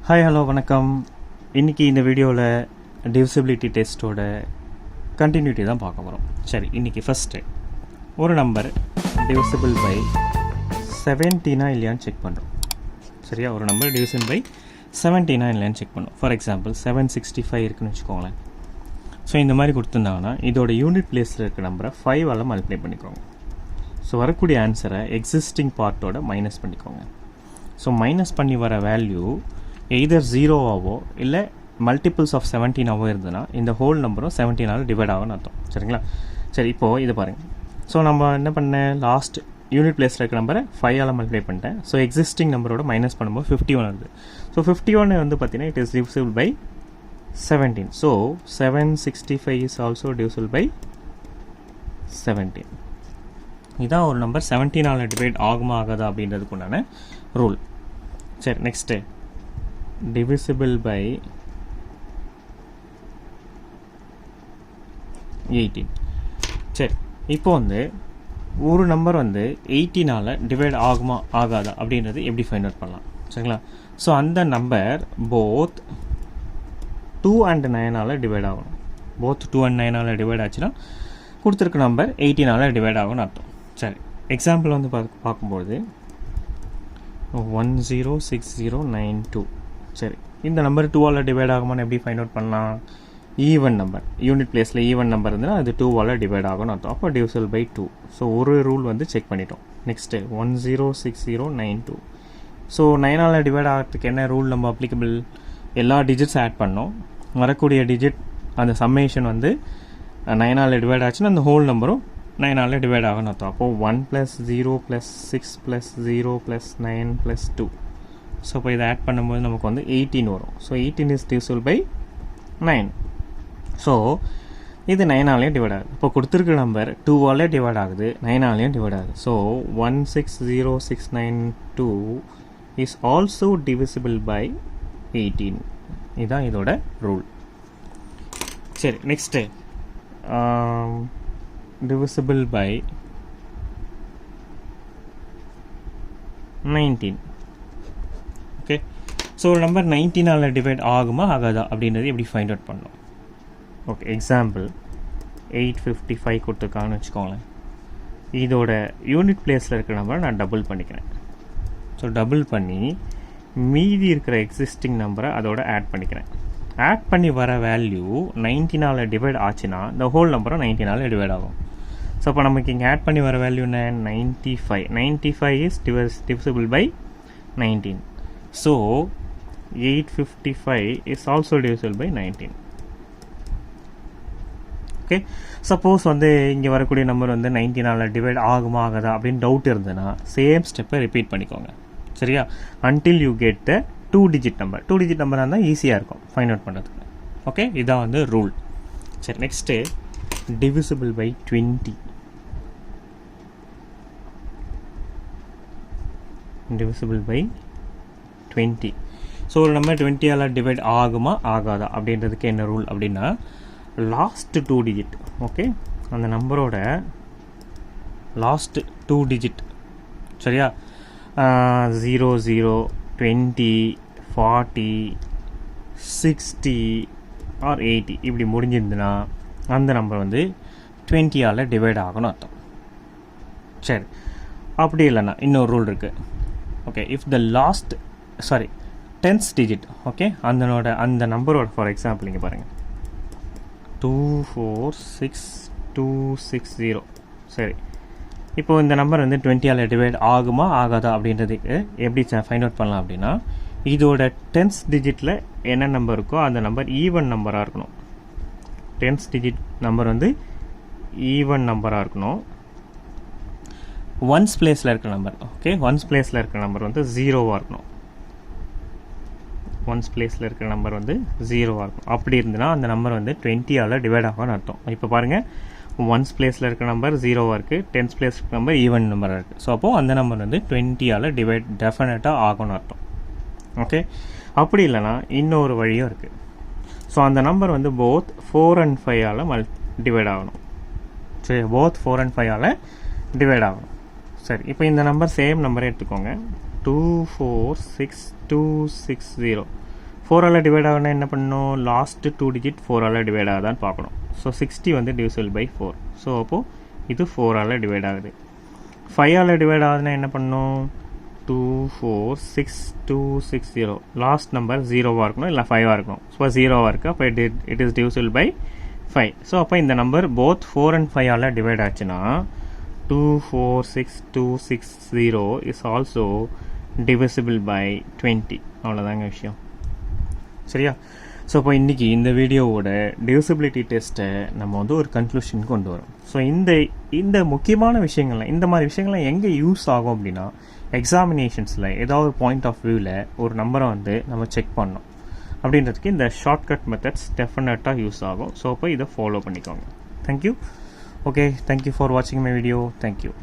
Hi hello வணக்கம். இன்றைக்கி இந்த வீடியோவில் டிவிசிபிலிட்டி டெஸ்ட்டோட கண்டினியூட்டி தான் பார்க்க போகிறோம். சரி, இன்றைக்கி ஃபஸ்ட்டு ஒரு நம்பர் டிவிசிபிள் பை 17 இல்லையான்னு செக் பண்ணுறோம். சரியா, ஒரு நம்பர் டிவிசிபிள் பை 17 இல்லையான்னு செக் பண்ணுறோம். ஃபார் எக்ஸாம்பிள் 765 இருக்குன்னு வச்சுக்கோங்களேன். ஸோ இந்த மாதிரி கொடுத்துருந்தாங்கன்னா இதோட யூனிட் பிளேஸில் இருக்கிற நம்பரை 5ஆல் மல்டிப்ளை பண்ணிக்கோங்க. ஸோ வரக்கூடிய ஆன்சரை எக்ஸிஸ்டிங் பார்ட்டோட மைனஸ் பண்ணிக்கோங்க. ஸோ மைனஸ் பண்ணி வர வேல்யூ எய்தர் 0ஆவோ இல்லை மல்டிபிள்ஸ் ஆஃப் 17ஆவோ இருந்ததுன்னா இந்த ஹோல் நம்பரும் 17ஆல் டிவைட் ஆகும்னு அர்த்தம். சரிங்களா? சரி, இப்போது இது பாருங்கள். ஸோ நம்ம என்ன பண்ணேன், லாஸ்ட் யூனிட் பிளேஸில் இருக்கிற நம்பரை 5ஆல் மல்டிப்ளை பண்ணிட்டேன். ஸோ எக்ஸிஸ்டிங் நம்பரோட மைனஸ் பண்ணும்போது 51 வருது. ஸோ 51 வந்து பார்த்தீங்கன்னா it is divisible by 17. So 765 is also divisible by 17. இதான் ஒரு நம்பர் 17ஆல் டிவைட் ஆகுமா ஆகாதா அப்படின்றதுக்கு உண்டான ரூல். சரி, நெக்ஸ்ட்டு divisible by 18. சரி, இப்போ வந்து ஒரு நம்பர் வந்து 18ஆல் டிவைட் ஆகுமா ஆகாதா அப்படின்றது எப்படி ஃபைண்ட் அவுட் பண்ணலாம்? சரிங்களா? ஸோ அந்த நம்பர் போத் 2 and 9ஆல் டிவைட் ஆகணும். போத் 2 and 9ஆல் டிவைட் ஆச்சுன்னா கொடுத்துருக்க நம்பர் 18ஆல் டிவைட் ஆகும்னு அர்த்தம். சரி, எக்ஸாம்பிள் வந்து பார்க்கும்போது 106092. சரி, இந்த நம்பர் 2ஆல் டிவைட் ஆகுமான்னு எப்படி ஃபைண்ட் அவுட் பண்ணலாம்? ஈவன் நம்பர், யூனிட் பிளேஸில் ஈவன் நம்பர் இருந்ததுன்னா அது 2ஆல் டிவைட் ஆகும்னு அர்த்தம். அப்போ டிவிசிபிள் பை 2. ஸோ ஒரு ரூல் வந்து செக் பண்ணிட்டோம். நெக்ஸ்ட்டு 106092. ஸோ 9ஆல் டிவைட் ஆகிறதுக்கு என்ன ரூல் நம்ம அப்ளிகபிள்? எல்லா டிஜிட்ஸ் ஆட் பண்ணோம். வரக்கூடிய டிஜிட் அந்த சம்மேஷன் வந்து 9ஆல் டிவைட் ஆச்சுன்னா அந்த ஹோல் நம்பரும் 9ஆல் டிவைட் ஆகும்னு அர்த்தம். அப்போது 1 + 0 + 6 + 0 + 9 + 2. ஸோ இப்போ இதை ஆட் பண்ணும்போது நமக்கு வந்து 18 வரும். So 18 is divisible by 9. So இது 9ஆலேயும் டிவைட் ஆகுது. இப்போ கொடுத்துருக்க நம்பர் 2ஆலே டிவைட் ஆகுது, 9ஆலேயும் டிவைட் ஆகுது. So 160692 is also divisible by 18. இதுதான் இதோட ரூல். சரி, next divisible by 19. Okay, so ஒரு நம்பர் 19ஆல் டிவைட் ஆகுமா ஆகாதா அப்படின்றது எப்படி ஃபைண்ட் அவுட் பண்ணோம்? ஓகே, எக்ஸாம்பிள் 855 கொடுத்துருக்காங்கன்னு வச்சுக்கோங்களேன். இதோட யூனிட் பிளேஸில் இருக்கிற நம்பரை நான் டபுள் பண்ணிக்கிறேன். ஸோ டபுள் பண்ணி மீதி இருக்கிற எக்ஸிஸ்டிங் நம்பரை அதோட ஆட் பண்ணிக்கிறேன். ஆட் பண்ணி வர வேல்யூ 19ஆல் டிவைட் ஆச்சுன்னா இந்த ஹோல் நம்பரும் 19ஆல் டிவைட் ஆகும். ஸோ அப்போ நமக்கு இங்கே ஆட் பண்ணி வர வேல்யூ என்ன? 95. 95 is divisible by 19. So 855 is also divisible by 19. Okay, suppose வந்து இங்கே வரக்கூடிய நம்பர் வந்து 19ஆல் டிவைட் ஆகுமா ஆகாதா அப்படின்னு டவுட் இருந்ததுன்னா சேம் ஸ்டெப்பை ரிப்பீட் பண்ணிக்கோங்க. சரியா? until you get the 2 digit number. 2 digit நம்பராக இருந்தால் ஈஸியாக இருக்கும் ஃபைண்ட் அவுட் பண்ணுறதுக்கு. ஓகே, இதான் வந்து ரூல். சரி, next divisible by 20. divisible by 20. So ஒரு நம்பர் 20ஆல் டிவைட் ஆகுமா ஆகாதா அப்படின்றதுக்கு என்ன ரூல் அப்படின்னா லாஸ்ட் 2 டிஜிட். ஓகே, அந்த நம்பரோட லாஸ்ட் 2 டிஜிட். சரியா? 00, 20, 40, 60 or 80 இப்படி முடிஞ்சிருந்துன்னா அந்த நம்பர் வந்து 20ஆல் டிவைட் ஆகணும் அர்த்தம். சரி, அப்படி இல்லைன்னா இன்னொரு ரூல் இருக்குது. Okay, if the last 10th digit, okay, அந்த நம்பரோட ஃபார் எக்ஸாம்பிள் இங்கே பாருங்கள் 246260. சரி, இப்போது இந்த நம்பர் வந்து 20ஆல் டிவைட் ஆகுமா ஆகாதா அப்படின்றதுக்கு எப்படி ஃபைண்ட் அவுட் பண்ணலாம் அப்படின்னா இதோட 10th டிஜிட்டில் என்ன நம்பர் இருக்கோ அந்த நம்பர் ஈவன் நம்பராக இருக்கணும். 10th டிஜிட் நம்பர் வந்து ஈவன் நம்பராக இருக்கணும். ஒன்ஸ் பிளேஸில் இருக்கிற நம்பர், ஓகே, ஒன்ஸ் பிளேஸில் இருக்கிற நம்பர் வந்து 0வாக இருக்கணும். ஒன்ஸ் பிளேஸில் இருக்கிற நம்பர் வந்து 0வாக இருக்கும். அப்படி இருந்ததுன்னா அந்த நம்பர் வந்து 20ஆல் டிவைட் ஆகும்னு அர்த்தம். இப்போ பாருங்கள், ஒன்ஸ் பிளேஸில் இருக்கிற நம்பர் 0வாக இருக்குது, 10th பிளேஸ் இருக்கிற நம்பர் ஈவன் நம்பராக இருக்குது. ஸோ அப்போது அந்த நம்பர் வந்து 20ஆல் டிவைட் டெஃபினட்டாக ஆகும்னு அர்த்தம். ஓகே, அப்படி இல்லைனா இன்னொரு வழியும் இருக்குது. ஸோ அந்த நம்பர் வந்து போத் 4 and 5ஆல் டிவைட் ஆகணும். சரி, போத் 4 and 5ஆல் டிவைட் ஆகணும். சரி, இப்போ இந்த நம்பர் சேம் நம்பரே எடுத்துக்கோங்க. 246260. 4ஆல் டிவைட் ஆகுனா என்ன பண்ணணும், லாஸ்ட்டு 2 டிஜிட் 4ஆல் டிவைட் ஆகுதான்னு பார்க்கணும். ஸோ 60 வந்து டிவிசிபிள் பை 4. ஸோ அப்போது இது 4ஆல் டிவைட் ஆகுது. 5ஆல் டிவைட் ஆகுதுன்னா என்ன பண்ணணும், 2 4 6 2 6 0. லாஸ்ட் நம்பர் 0வாக இருக்கணும், இல்லை 5ஆக இருக்கணும். ஸோ 0வாக இருக்குது, அப்போ it is divisible by 5. So அப்போ இந்த நம்பர் போத் 4 and 5ஆல் டிவைட் ஆச்சுன்னா 2 4 6 2 6 0 இஸ் ஆல்சோ டிவிசிபிள் பை 20. அவ்வளோதாங்க விஷயம். சரியா? ஸோ அப்போ இன்றைக்கி இந்த வீடியோவோட டிவிசிபிலிட்டி டெஸ்ட்டை நம்ம வந்து ஒரு கன்க்ளூஷன் கொண்டு வரோம். ஸோ இந்த முக்கியமான விஷயங்கள்லாம், இந்த மாதிரி விஷயங்கள்லாம் எங்கே யூஸ் ஆகும் அப்படின்னா, எக்ஸாமினேஷன்ஸில் ஏதாவது ஒரு பாயிண்ட் ஆஃப் வியூவில் ஒரு நம்பரை வந்து நம்ம செக் பண்ணோம் அப்படின்றதுக்கு இந்த ஷார்ட்கட் மெத்தட்ஸ் டெஃபினட்டாக யூஸ் ஆகும். ஸோ அப்போ இதை ஃபாலோ பண்ணிக்கோங்க. தேங்க்யூ. ஓகே, தேங்க்யூ ஃபார் வாட்சிங் மை வீடியோ. தேங்க்யூ.